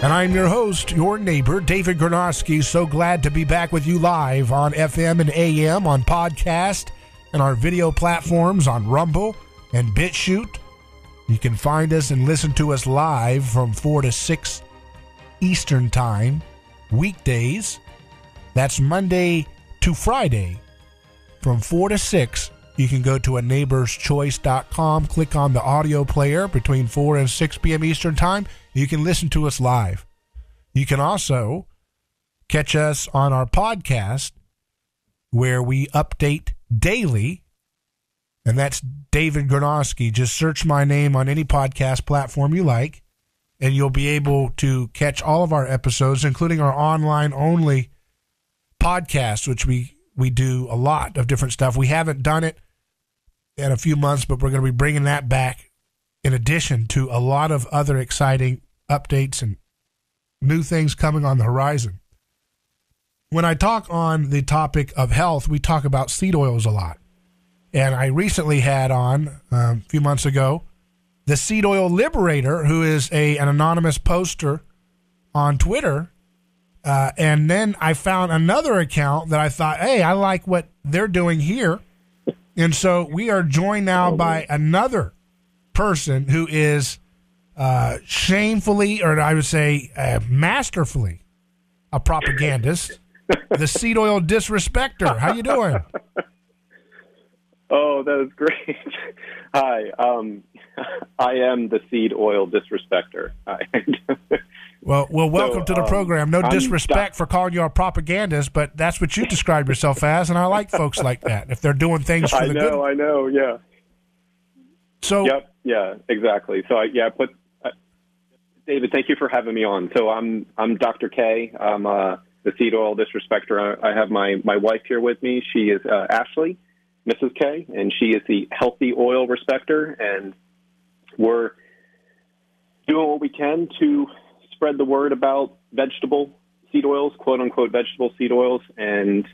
And I'm your host, your neighbor, David Gornoski. So glad to be back with you live on FM and AM, on podcast, and our video platforms on Rumble and BitChute. You can find us and listen to us live from 4 to 6 Eastern Time, weekdays. That's Monday to Friday from 4 to 6. You can go to aneighborschoice.com, click on the audio player between 4 and 6 p.m. Eastern Time. You can listen to us live. You can also catch us on our podcast where we update daily, and that's David Gornoski. Just search my name on any podcast platform you like, and you'll be able to catch all of our episodes, including our online-only podcast, which we do a lot of different stuff. We haven't done it in a few months, but we're going to be bringing that back in addition to a lot of other exciting updates and new things coming on the horizon. When I talk on the topic of health, we talk about seed oils a lot. And I recently had on, a few months ago, the Seed Oil Liberator, who is an anonymous poster on Twitter. And then I found another account that I thought, hey, I like what they're doing here. And so we are joined now by another person who is shamefully, or I would say masterfully, a propagandist, the Seed Oil Disrespecter. How you doing? Oh, that is great. Hi, I am the Seed Oil Disrespecter. Well, welcome to the program. No disrespect for calling you a propagandist, but that's what you describe yourself as, and I like folks like that if they're doing things for the good. I know, yeah. So, yep, yeah, exactly. So, David, thank you for having me on. So, I'm Dr. K. I'm the Seed Oil Disrespecter. I have my wife here with me. She is Ashley, Mrs. K, and she is the Healthy Oil Respecter, and we're doing what we can to spread the word about vegetable seed oils, quote-unquote vegetable seed oils, and,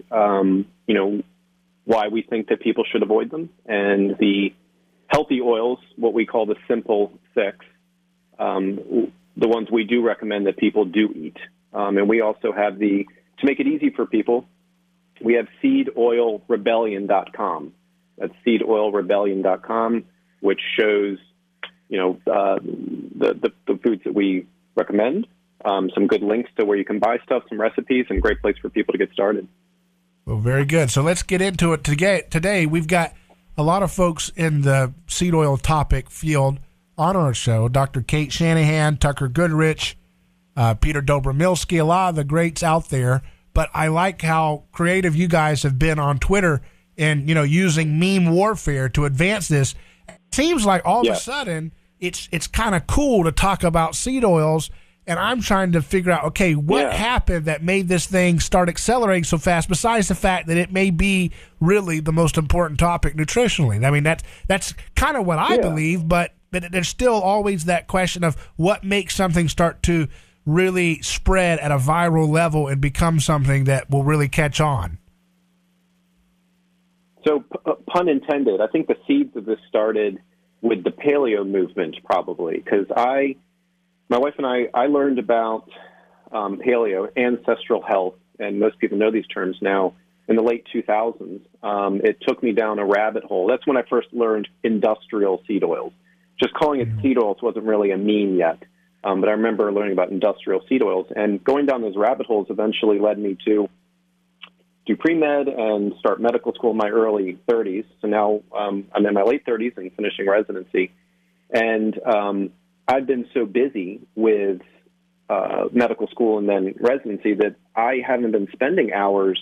why we think that people should avoid them. And the healthy oils, what we call the simple six, the ones we do recommend that people do eat. And we also have to make it easy for people, we have seedoilrebellion.com. That's seedoilrebellion.com, which shows, the foods that we recommend, some good links to where you can buy stuff, some recipes, and great place for people to get started. Well, very good. So let's get into it today. We've got a lot of folks in the seed oil topic field on our show. Dr. Kate Shanahan, Tucker Goodrich, Peter Dobromilski, a lot of the greats out there. But I like how creative you guys have been on Twitter and, using meme warfare to advance this. It seems like all of a sudden it's kind of cool to talk about seed oils, and I'm trying to figure out, okay, what happened that made this thing start accelerating so fast, besides the fact that it may be really the most important topic nutritionally. I mean, that's kind of what I believe, but there's still always that question of what makes something start to really spread at a viral level and become something that will really catch on. So, pun intended, I think the seeds of this started with the paleo movement, probably, because my wife and I learned about paleo, ancestral health, and most people know these terms now, in the late 2000s. It took me down a rabbit hole. That's when I first learned industrial seed oils. Just calling it seed oils wasn't really a meme yet, but I remember learning about industrial seed oils, and going down those rabbit holes eventually led me to do pre-med and start medical school in my early 30s. So now I'm in my late 30s and finishing residency. And I've been so busy with medical school and then residency that I haven't been spending hours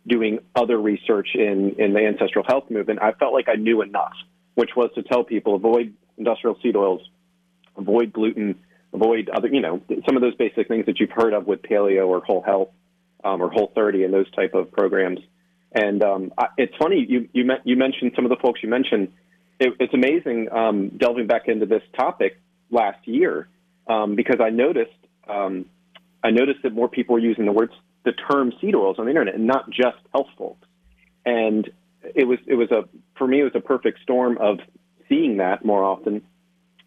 doing other research in the ancestral health movement. I felt like I knew enough, which was to tell people, avoid industrial seed oils, avoid gluten, avoid other, some of those basic things that you've heard of with paleo or whole health. Or Whole30 and those type of programs. And it's funny, you mentioned some of the folks you mentioned. It's amazing delving back into this topic last year because I noticed that more people were using the term seed oils on the internet and not just health folks. And for me, it was a perfect storm of seeing that more often.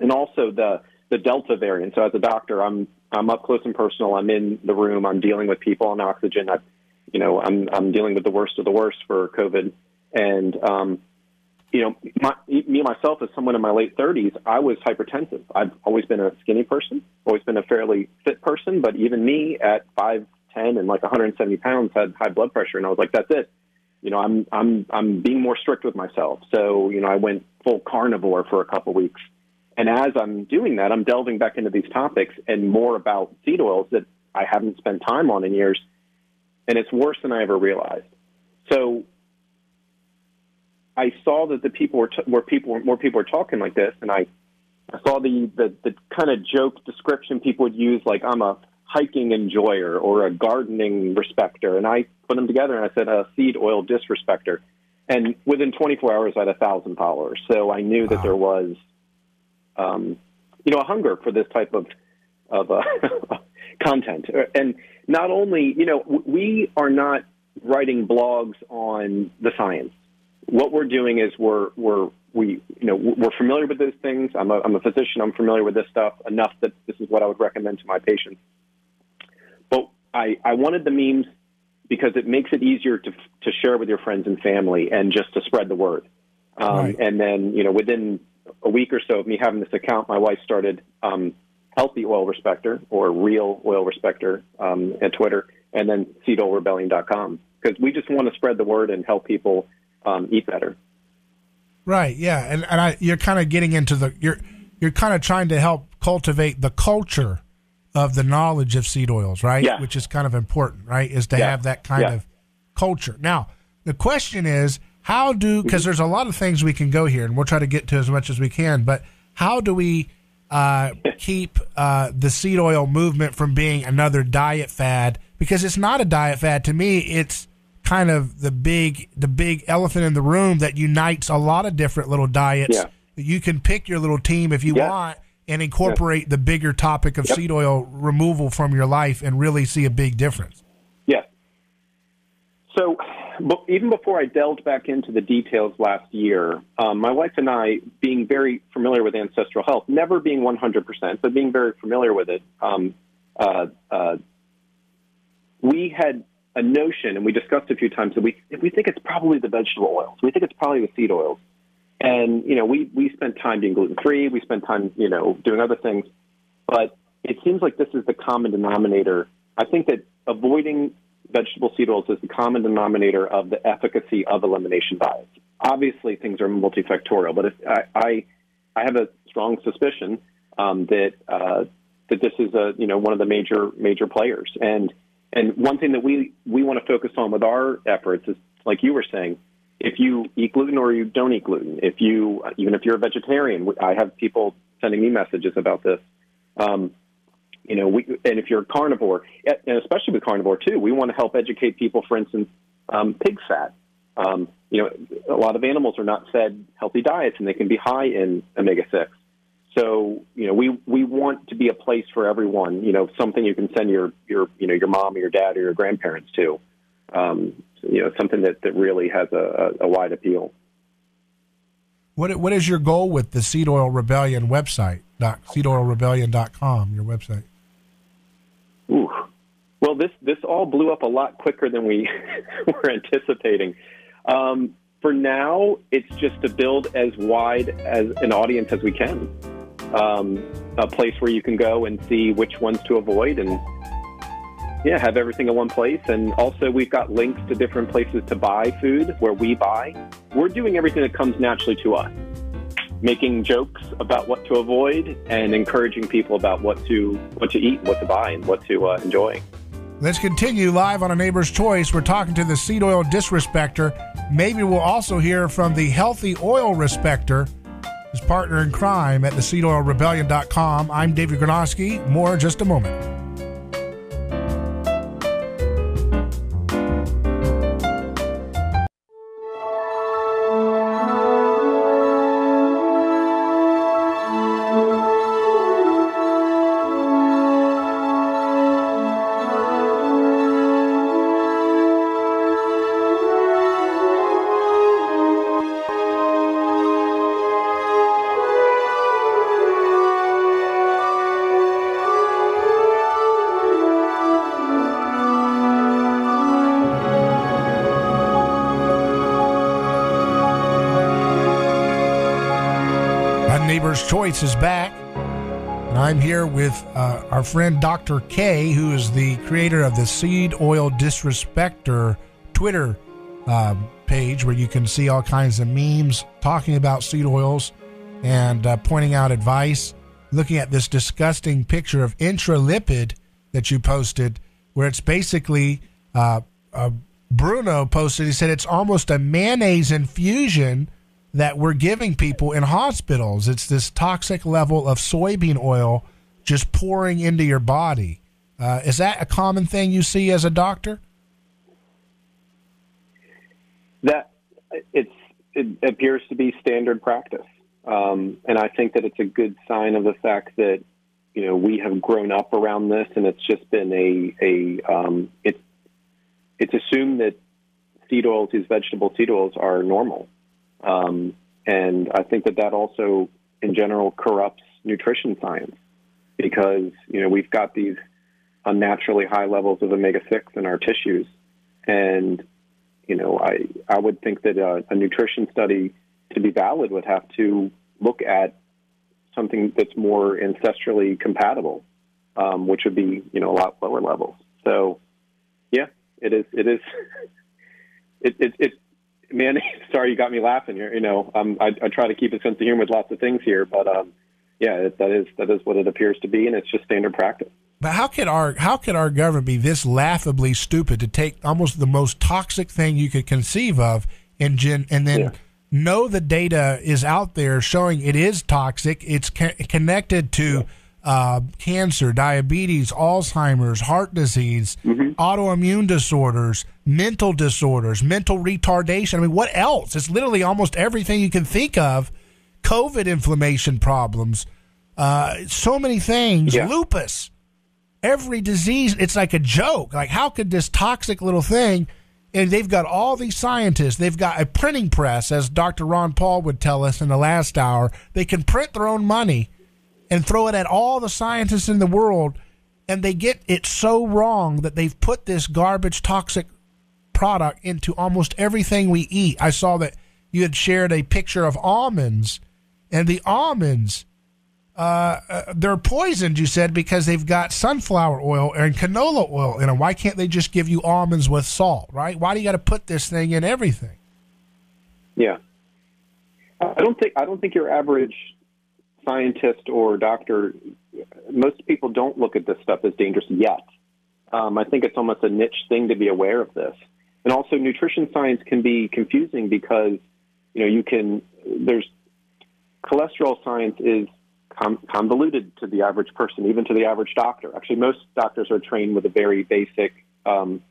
And also the the Delta variant. So as a doctor, I'm up close and personal. I'm in the room. I'm dealing with people on oxygen. I'm dealing with the worst of the worst for COVID. And, myself, as someone in my late 30s, I was hypertensive. I've always been a skinny person, always been a fairly fit person, but even me at 5'10" and like 170 pounds had high blood pressure. And I was like, that's it. I'm being more strict with myself. So, I went full carnivore for a couple weeks. And as I'm doing that, I'm delving back into these topics and more about seed oils that I haven't spent time on in years. And it's worse than I ever realized. So I saw that more people were talking like this, and I saw the kind of joke description people would use, like I'm a hiking enjoyer or a gardening respecter, and I put them together and I said a seed oil disrespecter, and within 24 hours I had 1,000 followers. So I knew that there was, a hunger for this type of content, and not only, we are not writing blogs on the science. What we're doing is we're familiar with those things. I'm a physician. I'm familiar with this stuff enough that this is what I would recommend to my patients. But I wanted the memes because it makes it easier to share with your friends and family and just to spread the word. Right. And then, within a week or so of me having this account, my wife started Healthy Oil Respecter or Real Oil Respecter at Twitter, and then SeedOilRebellion.com, because we just want to spread the word and help people eat better. Right. Yeah. And you're kind of getting into you're kind of trying to help cultivate the culture of the knowledge of seed oils, right? Yeah. Which is kind of important, right? Is to have that kind of culture. Now, the question is, because there's a lot of things we can go here, and we'll try to get to as much as we can, but how do we keep the seed oil movement from being another diet fad? Because it's not a diet fad. To me, it's kind of the big elephant in the room that unites a lot of different little diets. Yeah. You can pick your little team if you want and incorporate the bigger topic of seed oil removal from your life and really see a big difference. Yeah. So even before I delved back into the details last year, my wife and I, being very familiar with ancestral health, never being 100%, but being very familiar with it, we had a notion, and we discussed a few times, that we think it's probably the vegetable oils. We think it's probably the seed oils. And, we spent time being gluten-free. We spent time, doing other things. But it seems like this is the common denominator. I think that avoiding vegetable seed oils is the common denominator of the efficacy of elimination diets. Obviously, things are multifactorial, but I have a strong suspicion that this is one of the major players. And one thing that we want to focus on with our efforts is, like you were saying, if you eat gluten or you don't eat gluten, even if you're a vegetarian, I have people sending me messages about this. And if you're a carnivore, and especially with carnivore too, we want to help educate people. For instance, pig fat. A lot of animals are not fed healthy diets, and they can be high in omega-6. So, we want to be a place for everyone, something you can send your mom or your dad or your grandparents to, something that really has a wide appeal. What is your goal with the Seed Oil Rebellion website, SeedOilRebellion.com, your website? Ooh. Well, this all blew up a lot quicker than we were anticipating. For now, it's just to build as wide as an audience as we can. A place where you can go and see which ones to avoid and have everything in one place. And also we've got links to different places to buy food where we buy. We're doing everything that comes naturally to us, making jokes about what to avoid and encouraging people about what to eat, what to buy, and what to enjoy. Let's continue live on A Neighbor's Choice. We're talking to the seed oil disrespecter. Maybe we'll also hear from the healthy oil respecter, his partner in crime at the SeedOilRebellion.com. I'm David Gornoski. More in just a moment. Doctor's Choice is back, and I'm here with our friend Dr. K, who is the creator of the Seed Oil Disrespecter Twitter page, where you can see all kinds of memes talking about seed oils and pointing out advice, looking at this disgusting picture of intralipid that you posted, where it's basically Bruno posted, he said it's almost a mayonnaise infusion that we're giving people in hospitals. It's this toxic level of soybean oil just pouring into your body. Is that a common thing you see as a doctor? That it appears to be standard practice, and I think that it's a good sign of the fact that we have grown up around this, and it's just been it's assumed that seed oils, these vegetable seed oils, are normal. And I think that also, in general, corrupts nutrition science because, we've got these unnaturally high levels of omega-6 in our tissues. And, I would think that a nutrition study, to be valid, would have to look at something that's more ancestrally compatible, which would be, a lot lower levels. So, yeah, it is. Man, sorry, you got me laughing here. I try to keep a sense of humor with lots of things here, but that is what it appears to be, and it's just standard practice. But how could our government be this laughably stupid to take almost the most toxic thing you could conceive of and then know the data is out there showing it is toxic? It's connected to cancer, diabetes, Alzheimer's, heart disease, autoimmune disorders, mental retardation. I mean, what else? It's literally almost everything you can think of. COVID inflammation problems, so many things, lupus, every disease. It's like a joke. Like, how could this toxic little thing, and they've got all these scientists, they've got a printing press, as Dr. Ron Paul would tell us in the last hour, they can print their own money and throw it at all the scientists in the world, and they get it so wrong that they've put this garbage, toxic product into almost everything we eat. I saw that you had shared a picture of almonds, and the almonds, they're poisoned, you said, because they've got sunflower oil and canola oil in them. Why can't they just give you almonds with salt, right? Why do you got to put this thing in everything? Yeah. I don't think your average scientist or doctor, most people don't look at this stuff as dangerous yet. I think it's almost a niche thing to be aware of this. And also, nutrition science can be confusing because, there's cholesterol science is convoluted to the average person, even to the average doctor. Actually, most doctors are trained with a very basic, obviously,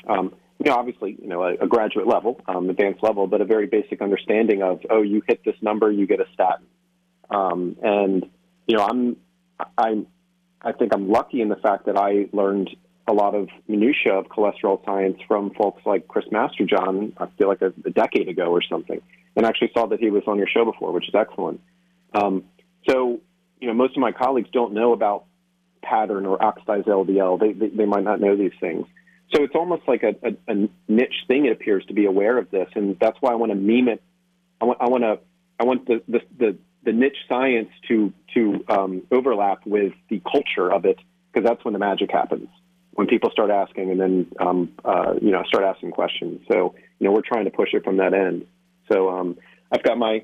a graduate level, advanced level, but a very basic understanding of, you hit this number, you get a statin. I think I'm lucky in the fact that I learned a lot of minutiae of cholesterol science from folks like Chris Masterjohn, I feel like a decade ago or something, and actually saw that he was on your show before, which is excellent. So, most of my colleagues don't know about pattern or oxidized LDL. They might not know these things. So it's almost like a niche thing, it appears, to be aware of this, and that's why I want to meme it. I want the niche science to overlap with the culture of it, because that's when the magic happens, when people start asking and then, start asking questions. So, we're trying to push it from that end. So I've got my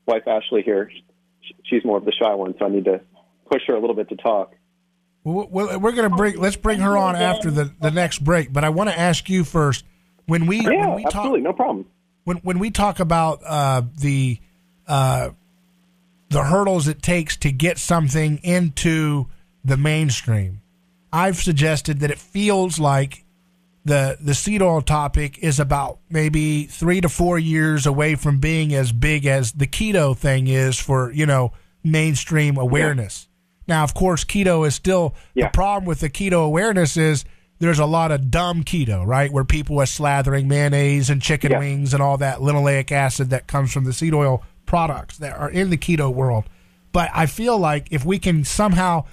wife, Ashley, here. She's more of the shy one, so I need to push her a little bit to talk. Well, we're going to let's bring her on after the next break. But I want to ask you first, when we absolutely, no problem. When we talk about the hurdles it takes to get something into the mainstream, I've suggested that it feels like the seed oil topic is about maybe 3 to 4 years away from being as big as the keto thing is for, mainstream awareness. Yeah. Now, of course, keto is still the problem with the keto awareness is there's a lot of dumb keto, right, where people are slathering mayonnaise and chicken wings and all that linoleic acid that comes from the seed oil products that are in the keto world. But I feel like if we can somehow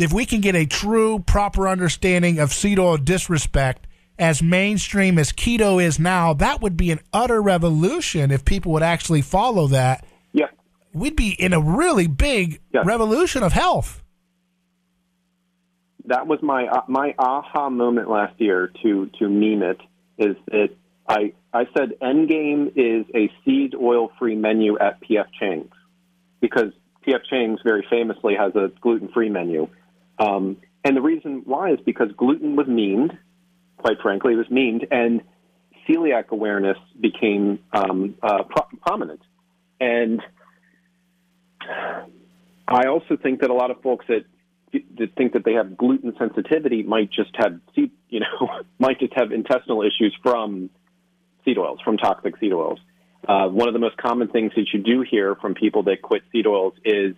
if we can get a true, proper understanding of seed oil disrespect as mainstream as keto is now, that would be an utter revolution if people would actually follow that. Yeah. we'd be in a really big revolution of health. That was my aha moment last year to meme it, is that I said Endgame is a seed oil-free menu at P.F. Chang's, because P.F. Chang's very famously has a gluten-free menu. And the reason why is because gluten was memed, quite frankly, it was memed, and celiac awareness became prominent. And I also think that a lot of folks that think that they have gluten sensitivity might just have intestinal issues from seed oils, from toxic seed oils. One of the most common things that you do hear from people that quit seed oils is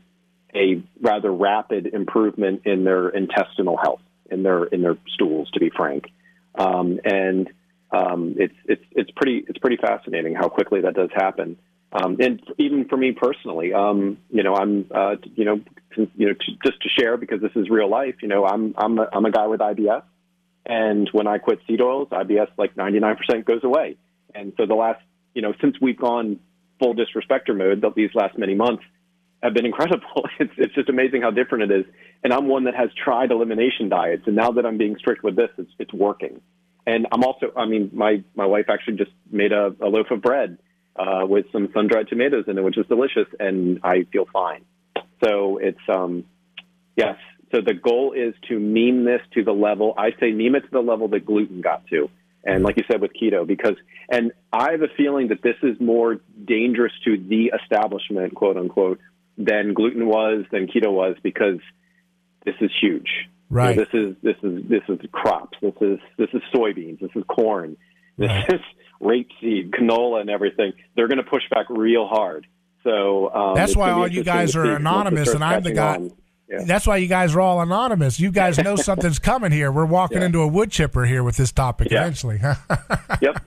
a rather rapid improvement in their intestinal health, in their stools, to be frank. It's pretty fascinating how quickly that does happen. And even for me personally, just to share, because this is real life, I'm a guy with IBS, and when I quit seed oils, IBS like 99% goes away. And so the last, since we've gone full disrespecter mode, these last many months have been incredible. It's just amazing how different it is. And I'm one that has tried elimination diets, and now that I'm being strict with this, it's working. And I'm also, my wife actually just made a loaf of bread with some sun-dried tomatoes in it, which is delicious, and I feel fine. So it's, yes. So the goal is to meme this to the level, I say meme it to the level that gluten got to. And like you said with keto, and I have a feeling that this is more dangerous to the establishment, quote unquote, than gluten was, than keto was, because this is huge. Right. This is crops. This is soybeans. This is corn. This is rapeseed, canola, and everything. They're going to push back real hard. So that's why all you guys are anonymous, and I'm the guy. Yeah. That's why you guys are all anonymous. You guys know something's coming here. We're walking into a wood chipper here with this topic eventually. Yep.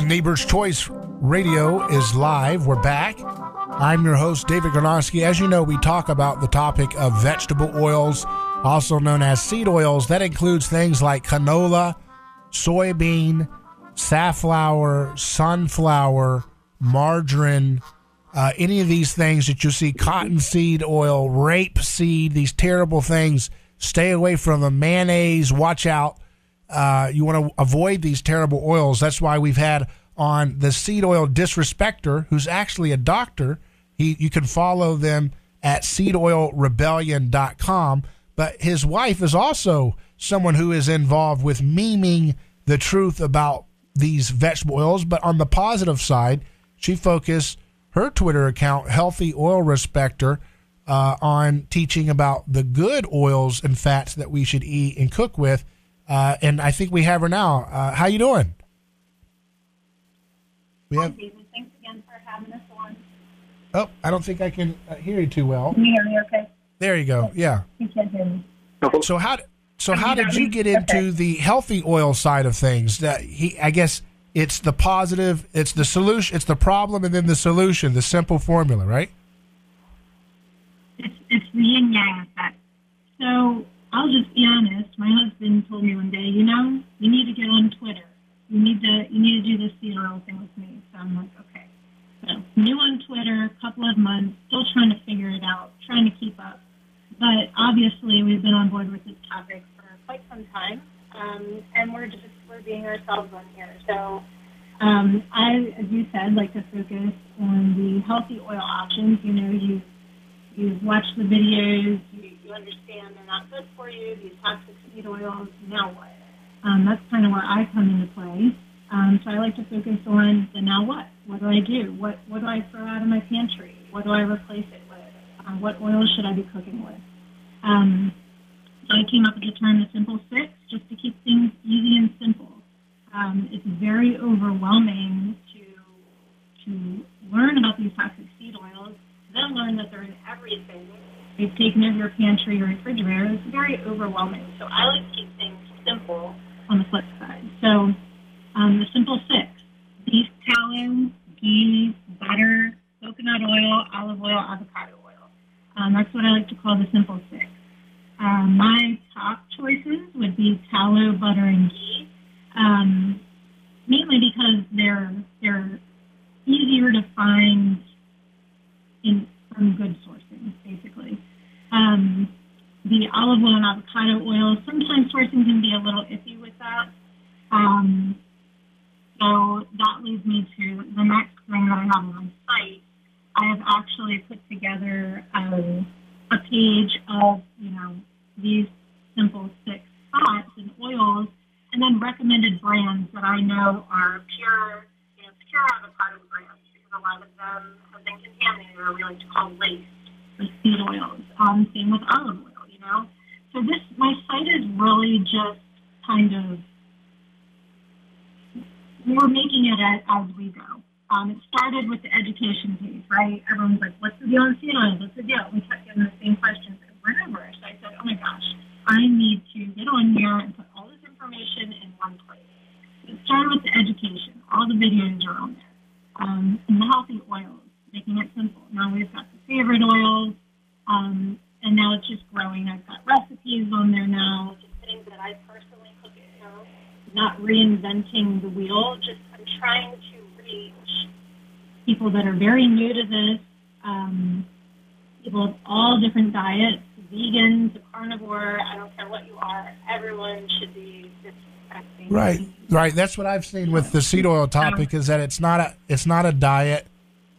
Neighbor's Choice Radio is live. We're back. I'm your host, David Gornoski. As you know, we talk about the topic of vegetable oils, also known as seed oils. That includes things like canola, soybean, safflower, sunflower, margarine, any of these things that you see, cottonseed oil, rapeseed, these terrible things. Stay away from them. Mayonnaise, watch out. You want to avoid these terrible oils. That's why we've had on the seed oil disrespecter, who's actually a doctor. You can follow them at seedoilrebellion.com. But his wife is also someone who is involved with memeing the truth about these vegetable oils. But on the positive side, she focused her Twitter account, Healthy Oil Respecter, on teaching about the good oils and fats that we should eat and cook with. And I think we have her now. How you doing? Hi, David. Thanks again for having us on. Oh, I don't think I can hear you too well. Can you hear me okay? There you go. Yeah. You can't hear me. So how did you get into the healthy oil side of things? I guess it's the positive, it's the solution, it's the problem, and then the solution, the simple formula, right? It's the yin yang effect. So I'll just be honest. My husband told me one day, you need to get on Twitter. You need to do this seed oil thing with me. So I'm like, okay. So new on Twitter, a couple of months, still trying to figure it out, trying to keep up. But obviously, we've been on board with this topic for quite some time, and we're being ourselves on here. So I, as you said, like to focus on the healthy oil options. You've watched the videos, you understand they're not good for you, these toxic seed oils, now what? That's kind of where I come into play. So I like to focus on the now what? What do I do? What do I throw out of my pantry? What do I replace it with? What oils should I be cooking with? So I came up with the term the simple six, just to keep things easy and simple. It's very overwhelming to learn about these toxic seed oils, then learn that they're in everything. They've taken over your pantry or refrigerator. It's very overwhelming. So I like to keep things simple on the flip side. So the simple six, these olive oil, avocado oil. That's what I like to call the simple six. My top choices would be tallow, butter, and ghee, mainly because they're easier to find from good sourcing, basically. The olive oil and avocado oil, sometimes sourcing can be a little iffy with that. So that leads me to the next thing that I have on my site. I have actually put together a page of, these simple six fats and oils, and then recommended brands that I know are pure avocado brands, because a lot of them have been contaminated, or we like to call laced with seed oils. Same with olive oil, So my site is really just kind of, we're making it as we go. It started with the education piece, right? Everyone's like, what's the deal on seed oils? What's the deal? We kept getting the same questions over and over. So I said, oh my gosh, I need to get on here and put all this information in one place. It started with the education. All the videos are on there. And the healthy oils, making it simple. Now we've got the favorite oils, and now it's just growing. I've got recipes on there now, just things that I personally cook at home. Not reinventing the wheel, just I'm trying to reach people that are very new to this, people of all different diets, vegans, carnivore, I don't care what you are, everyone should be discussing. Right. That's what I've seen with the seed oil topic, is that it's not a diet.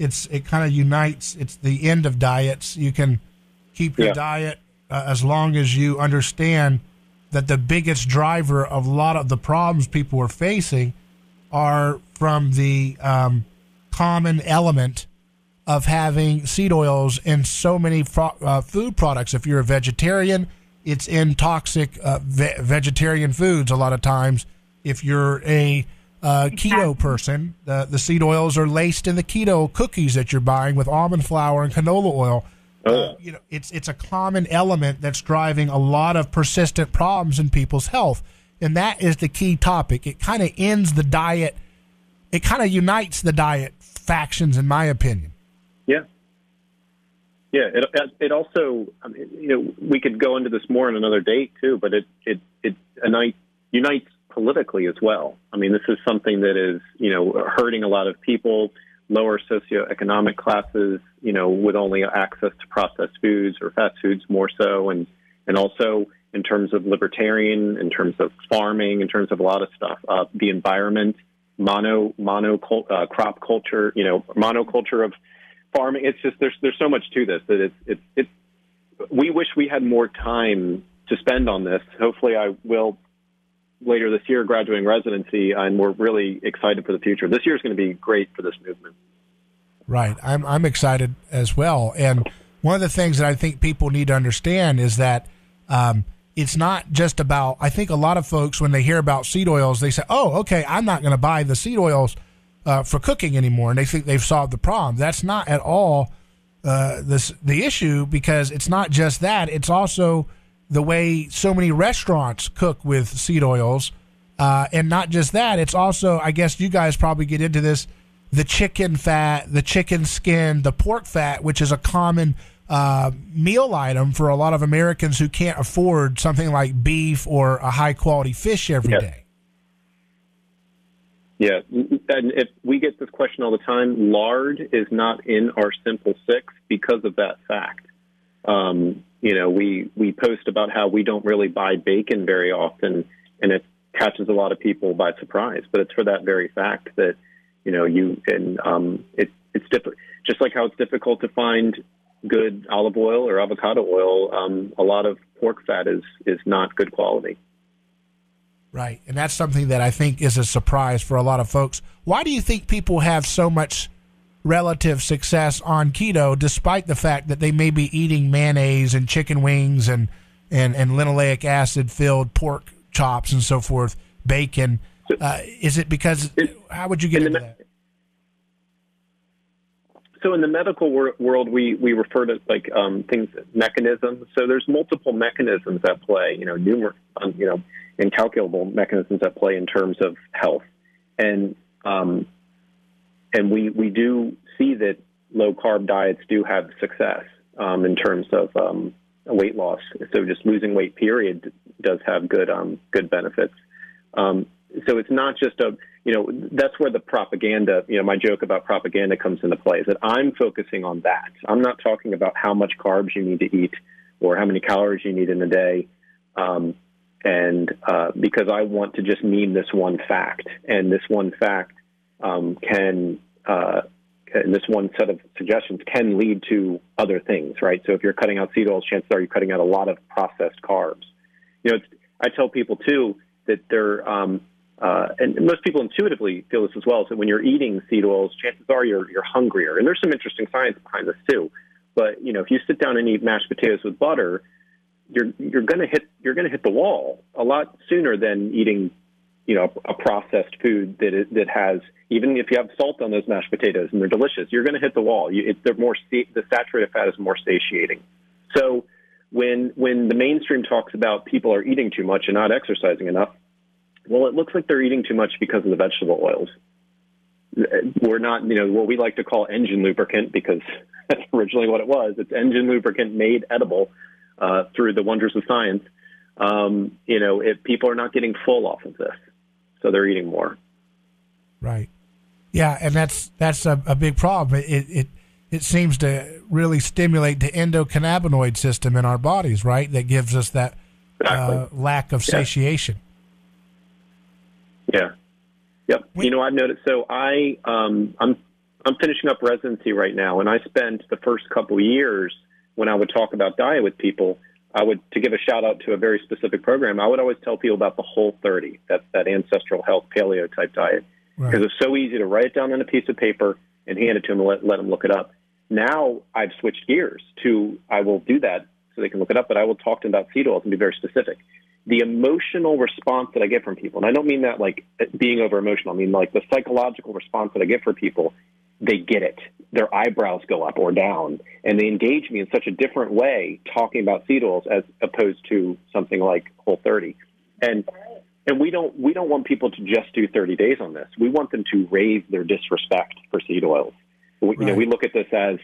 It kind of unites. It's the end of diets. You can keep your diet as long as you understand that the biggest driver of a lot of the problems people are facing are from the common element of having seed oils in so many food products. If you're a vegetarian, it's in toxic vegetarian foods a lot of times. If you're a keto person, the seed oils are laced in the keto cookies that you're buying with almond flour and canola oil. It's a common element that's driving a lot of persistent problems in people's health. And that is the key topic. It kind of ends the diet. It kind of unites the diet factions, in my opinion. Yeah. Yeah. It also, we could go into this more on another date too, but it unites politically as well. I mean, this is something that is, hurting a lot of people, lower socioeconomic classes, with only access to processed foods or fast foods more so. And also in terms of libertarian, in terms of farming, in terms of a lot of stuff, the environment, crop culture, monoculture of farming. It's just, there's so much to this that it's we wish we had more time to spend on this. Hopefully I will later this year, graduating residency, and we're really excited for the future. This year is going to be great for this movement. Right. I'm excited as well. And one of the things that I think people need to understand is that it's not just about, I think a lot of folks, when they hear about seed oils, they say, oh, okay, I'm not going to buy the seed oils for cooking anymore. And they think they've solved the problem. That's not at all the issue, because it's not just that. It's also the way so many restaurants cook with seed oils. And not just that, it's also, I guess you guys probably get into this, the chicken fat, the chicken skin, the pork fat, which is a common meal item for a lot of Americans who can't afford something like beef or a high-quality fish every day. Yeah, and if we get this question all the time, lard is not in our Simple Six because of that fact. We post about how we don't really buy bacon very often, and it catches a lot of people by surprise. But it's for that very fact that, it's different. Just like how it's difficult to find good olive oil or avocado oil, a lot of pork fat is not good quality. Right, and that's something that I think is a surprise for a lot of folks. Why do you think people have so much relative success on keto, despite the fact that they may be eating mayonnaise and chicken wings and linoleic acid filled pork chops and so forth, bacon? Is it because, how would you get into that? So in the medical world, we refer to things, mechanisms. So there's multiple mechanisms at play, numerous, incalculable mechanisms at play in terms of health. And we do see that low-carb diets do have success in terms of weight loss. So just losing weight, period, does have good benefits. So it's not just that's where the propaganda, my joke about propaganda comes into play, is that I'm focusing on that. I'm not talking about how much carbs you need to eat or how many calories you need in a day. Because I want to just meme this one fact, and this one fact this one set of suggestions can lead to other things, right? So if you're cutting out seed oils, chances are you're cutting out a lot of processed carbs. I tell people too that they're, and most people intuitively feel this as well, so when you're eating seed oils, chances are you're hungrier. And there's some interesting science behind this too. But, if you sit down and eat mashed potatoes with butter, you're going to hit the wall a lot sooner than eating, a processed food that has, even if you have salt on those mashed potatoes and they're delicious, you're going to hit the wall. The saturated fat is more satiating. So when the mainstream talks about people are eating too much and not exercising enough, well, it looks like they're eating too much because of the vegetable oils. We're not, what we like to call engine lubricant, because that's originally what it was. It's engine lubricant made edible through the wonders of science. If people are not getting full off of this, so they're eating more. Right. Yeah, and that's a big problem. It seems to really stimulate the endocannabinoid system in our bodies, right? That gives us that lack of satiation. Yeah. Yep. I've noticed. So I'm finishing up residency right now, and I spent the first couple of years when I would talk about diet with people, to give a shout out to a very specific program, I would always tell people about the Whole30, that ancestral health paleo type diet, because it's so easy to write it down on a piece of paper and hand it to them and let them look it up. Now I've switched gears I will do that so they can look it up, but I will talk to them about seed oils and be very specific. The emotional response that I get from people, and I don't mean that like being over emotional, I mean like the psychological response that I get from people, they get it. Their eyebrows go up or down, and they engage me in such a different way talking about seed oils as opposed to something like Whole30. And we don't want people to just do 30 days on this. We want them to raise their disrespect for seed oils. We look at this as,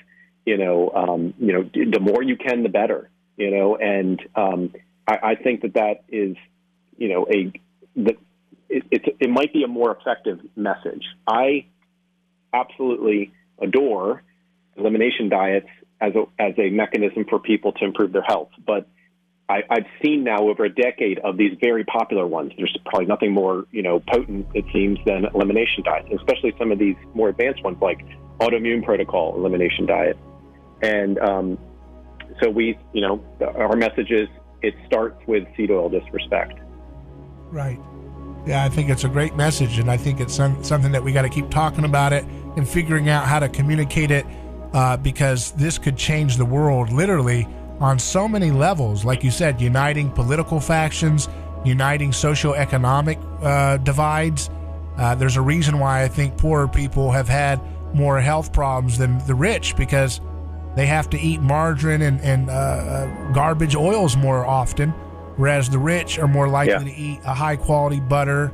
the more you can, the better, and I think that is, it might be a more effective message. I absolutely adore elimination diets as a mechanism for people to improve their health. But I've seen now over a decade of these very popular ones. There's probably nothing more, potent, it seems, than elimination diets, especially some of these more advanced ones like autoimmune protocol elimination diet. And so our message is it starts with seed oil disrespect. Right. Yeah, I think it's a great message, and I think it's something that we got to keep talking about it and figuring out how to communicate it, because this could change the world literally on so many levels. Like you said, uniting political factions, uniting socioeconomic divides. There's a reason why I think poorer people have had more health problems than the rich, because they have to eat margarine and garbage oils more often, whereas the rich are more likely to eat a high-quality butter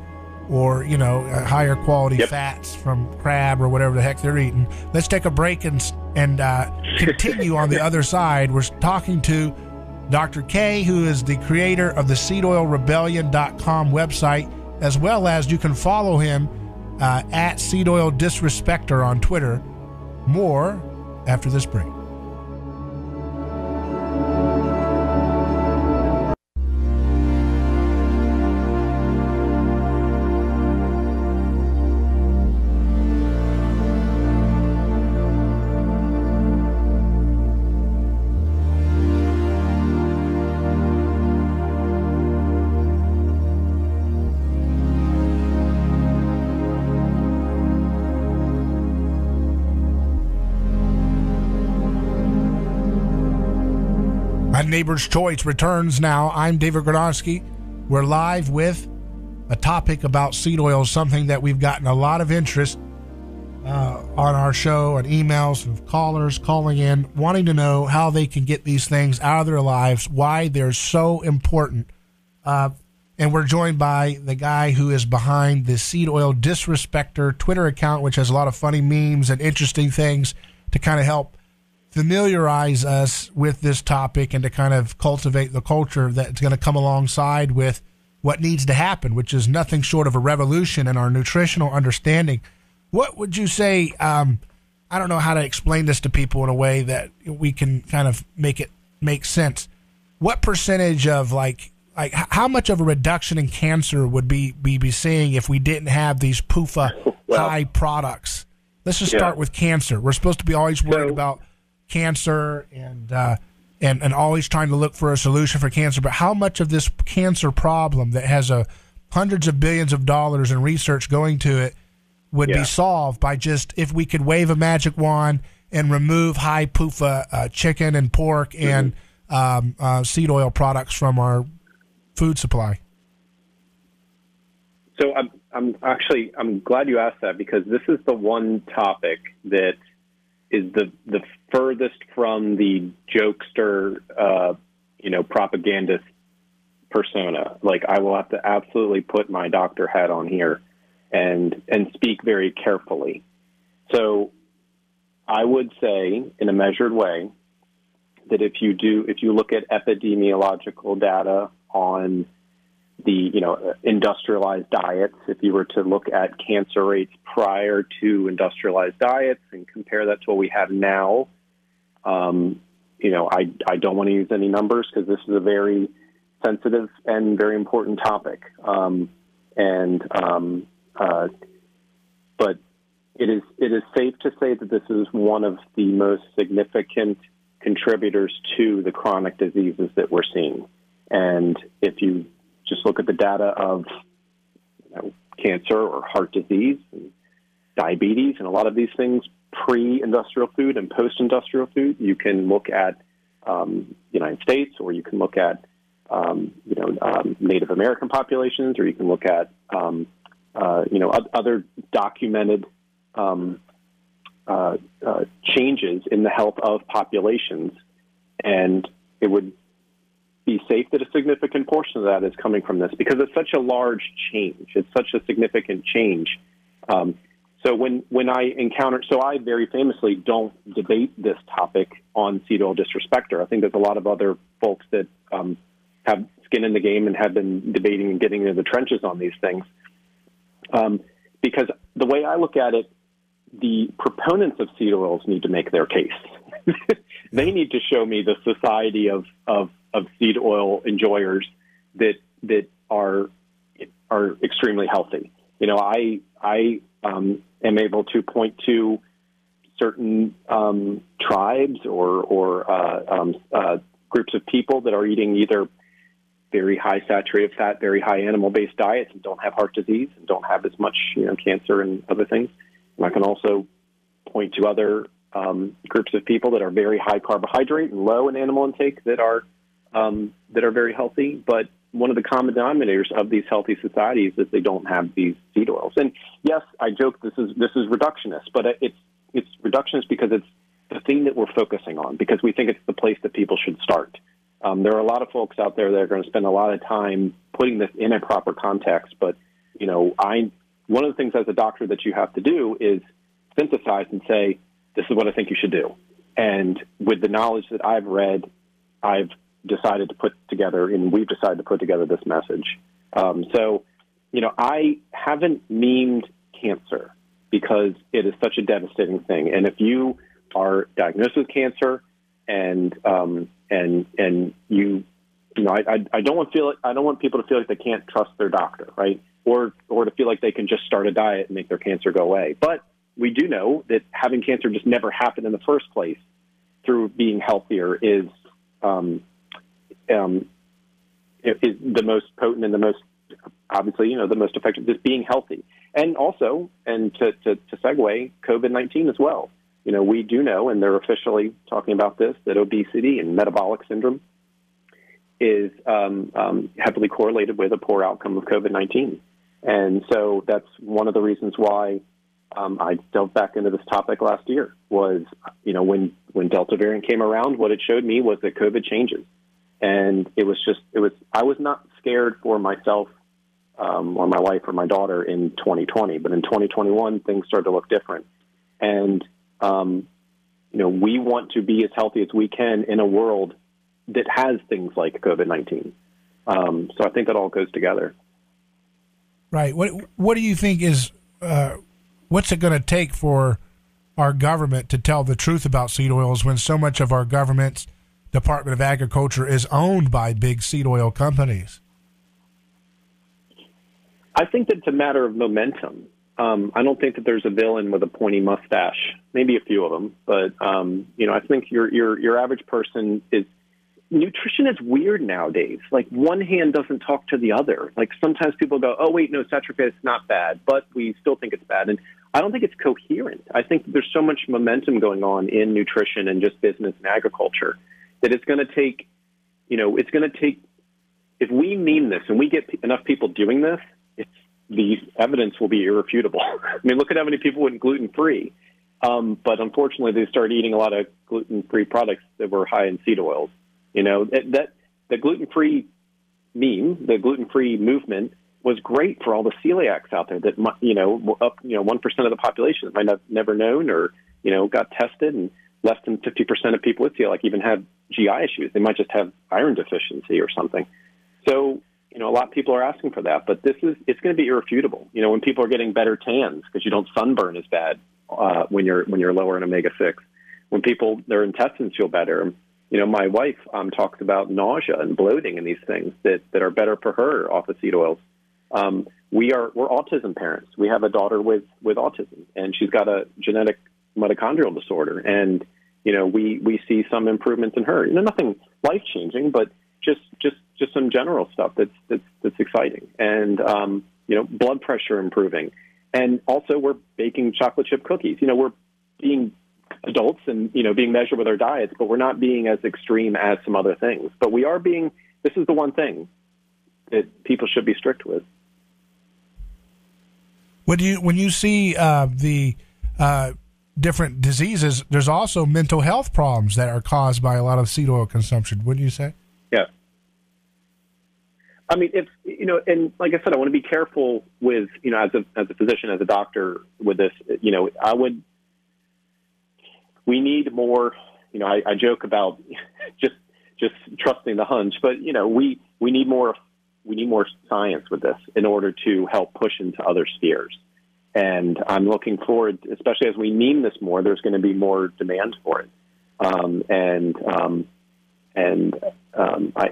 or, a higher quality fats from crab or whatever the heck they're eating. Let's take a break and continue on the other side. We're talking to Dr. K, who is the creator of the SeedOilRebellion.com website, as well as you can follow him at Seed Oil Disrespecter on Twitter. More after this break. Neighbor's Choice returns now. I'm David Gornoski. We're live with a topic about seed oils, something that we've gotten a lot of interest on our show and emails and callers calling in, wanting to know how they can get these things out of their lives, why they're so important. And we're joined by the guy who is behind the Seed Oil Disrespecter Twitter account, which has a lot of funny memes and interesting things. to kind of help familiarize us with this topic and to kind of cultivate the culture that's going to come alongside with what needs to happen, which is nothing short of a revolution in our nutritional understanding. What would you say? I don't know how to explain this to people in a way that we can kind of make it make sense. What percentage of like how much of a reduction in cancer would be seeing if we didn't have these PUFA high products? Let's just start with cancer. We're supposed to be always worried about cancer and always trying to look for a solution for cancer. But how much of this cancer problem that has hundreds of billions of dollars in research going to it would be solved by just if we could wave a magic wand and remove high PUFA chicken and pork and seed oil products from our food supply? So I'm glad you asked that, because this is the one topic that is the furthest from the jokester, propagandist persona. Like, I will have to absolutely put my doctor hat on here and speak very carefully. So I would say, in a measured way, that if you look at epidemiological data on the industrialized diets, if you were to look at cancer rates prior to industrialized diets and compare that to what we have now, I don't want to use any numbers because this is a very sensitive and very important topic. But it is safe to say that this is one of the most significant contributors to the chronic diseases that we're seeing. And if you just look at the data of cancer or heart disease and diabetes and a lot of these things pre-industrial food and post-industrial food, you can look at the United States, or you can look at Native American populations, or you can look at other documented changes in the health of populations, and it would be safe that a significant portion of that is coming from this, because it's such a large change. It's such a significant change. So when I encounter, so I very famously don't debate this topic on seed oil disrespecter. I think there's a lot of other folks that have skin in the game and have been debating and getting into the trenches on these things. Because the way I look at it, the proponents of seed oils need to make their case. They need to show me the society of seed oil enjoyers that are extremely healthy. I am able to point to certain tribes or groups of people that are eating either very high saturated fat, very high animal-based diets and don't have heart disease and don't have as much cancer and other things. And I can also point to other groups of people that are very high carbohydrate and low in animal intake that are very healthy. But one of the common denominators of these healthy societies is they don't have these seed oils. And yes, I joke this is reductionist, but it's reductionist because it's the thing that we're focusing on, because we think it's the place that people should start. There are a lot of folks out there that are going to spend a lot of time putting this in a proper context. But one of the things as a doctor that you have to do is synthesize and say, this is what I think you should do. And with the knowledge that I've read, I've decided to put together, and we've decided to put together this message. I haven't memed cancer because it is such a devastating thing. And if you are diagnosed with cancer and I don't want people to feel like they can't trust their doctor, right? Or to feel like they can just start a diet and make their cancer go away. But we do know that having cancer just never happened in the first place through being healthier is the most potent and the most, obviously, the most effective, just being healthy. And also, and to segue, COVID-19 as well. We do know, and they're officially talking about this, that obesity and metabolic syndrome is heavily correlated with a poor outcome of COVID-19. And so that's one of the reasons why I delved back into this topic last year was, when Delta variant came around, what it showed me was that COVID changes. And I was not scared for myself or my wife or my daughter in 2020, but in 2021, things started to look different. And, we want to be as healthy as we can in a world that has things like COVID-19. So I think that all goes together. Right. What do you think is what's it going to take for our government to tell the truth about seed oils when so much of our government's Department of Agriculture is owned by big seed oil companies? I think that it's a matter of momentum. I don't think that there's a villain with a pointy mustache. Maybe a few of them, but I think your average person is. Nutrition is weird nowadays. Like, one hand doesn't talk to the other. Like, sometimes people go, "Oh wait, no, saturated fat is not bad," but we still think it's bad. And I don't think it's coherent. I think that there's so much momentum going on in nutrition and just business and agriculture that it's going to take. If we mean this and we get enough people doing this, the evidence will be irrefutable. I mean, look at how many people went gluten-free. But unfortunately, they started eating a lot of gluten-free products that were high in seed oils. That the gluten-free meme, the gluten-free movement was great for all the celiacs out there that, up 1% of the population that might have never known or, got tested, and less than 50% of people with celiac even have GI issues. They might just have iron deficiency or something. So, a lot of people are asking for that, but it's going to be irrefutable. When people are getting better tans because you don't sunburn as bad when you're lower in omega-6, when their intestines feel better. My wife talks about nausea and bloating and these things that are better for her off of seed oils. We're autism parents. We have a daughter with autism, and she's got a genetic mitochondrial disorder. And we see some improvements in her. Nothing life changing, but just some general stuff that's exciting. And blood pressure improving, and also we're baking chocolate chip cookies. We're being adults and, being measured with our diets, but we're not being as extreme as some other things. But we are being, this is the one thing that people should be strict with. When you see the different diseases, there's also mental health problems that are caused by a lot of seed oil consumption, wouldn't you say? Yeah. I mean, if, and like I said, I want to be careful with, as a physician, as a doctor with this, we need more, I joke about just trusting the hunch, but, we need more science with this in order to help push into other spheres. And I'm looking forward, especially as we meme this more, there's going to be more demand for it.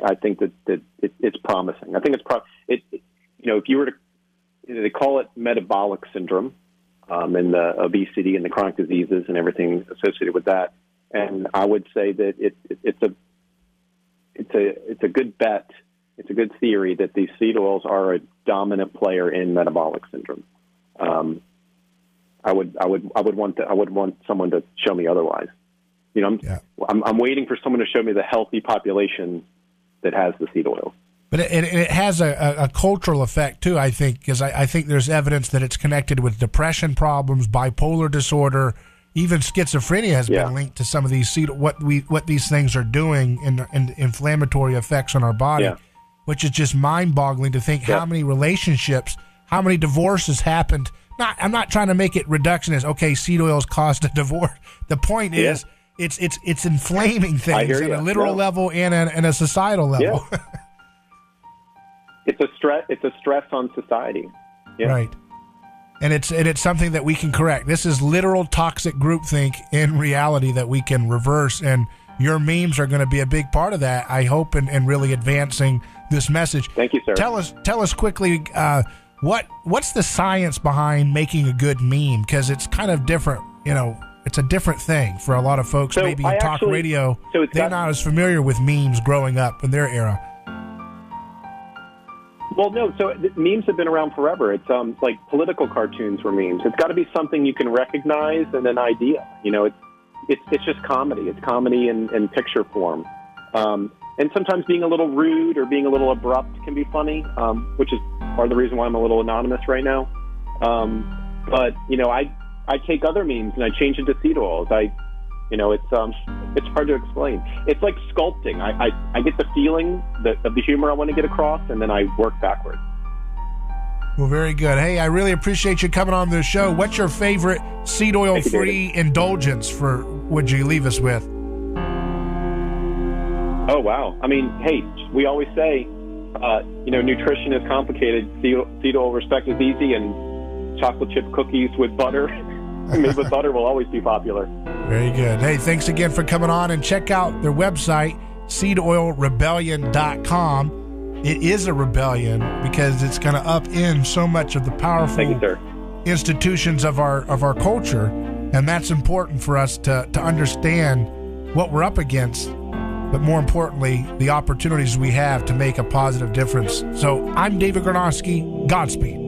I think that it's promising. I think if you were to, they call it metabolic syndrome, and the obesity and the chronic diseases and everything associated with that. And I would say that it's a good bet. It's a good theory that these seed oils are a dominant player in metabolic syndrome. I would want someone to show me otherwise. I'm waiting for someone to show me the healthy population that has the seed oils. But it has a cultural effect too, I think, because I think there's evidence that it's connected with depression problems, bipolar disorder, even schizophrenia has been linked to some of these what these things are doing in inflammatory effects on our body, which is just mind-boggling to think how many relationships, how many divorces happened. I'm not trying to make it reductionist. Okay, seed oils caused a divorce. The point is, it's inflaming things at a literal level and a societal level. Yeah. It's a stress on society. Yeah. Right. And it's something that we can correct. This is literal toxic groupthink in reality that we can reverse, and your memes are going to be a big part of that, I hope, and really advancing this message. Thank you, sir. Tell us quickly, what's the science behind making a good meme? Because it's kind of different, it's a different thing for a lot of folks. So maybe in talk radio, they're not as familiar with memes growing up in their era. Well, no. So memes have been around forever. It's like political cartoons were memes. It's got to be something you can recognize and an idea. It's just comedy. It's comedy in picture form. And sometimes being a little rude or being a little abrupt can be funny, which is part of the reason why I'm a little anonymous right now. But I take other memes and I change it to seed oils. It's hard to explain. It's like sculpting. I get the feeling of the humor I want to get across, and then I work backwards. Well, very good. Hey, I really appreciate you coming on the show. What's your favorite seed oil-free indulgence would you leave us with? Oh, wow. I mean, hey, we always say, nutrition is complicated. Seed oil respect is easy, and chocolate chip cookies with butter, made with butter, will always be popular. Very good. Hey, thanks again for coming on, and check out their website, seedoilrebellion.com. It is a rebellion because it's going to upend so much of the powerful institutions of our culture, and that's important for us to understand what we're up against, but more importantly, the opportunities we have to make a positive difference. So I'm David Gornoski. Godspeed.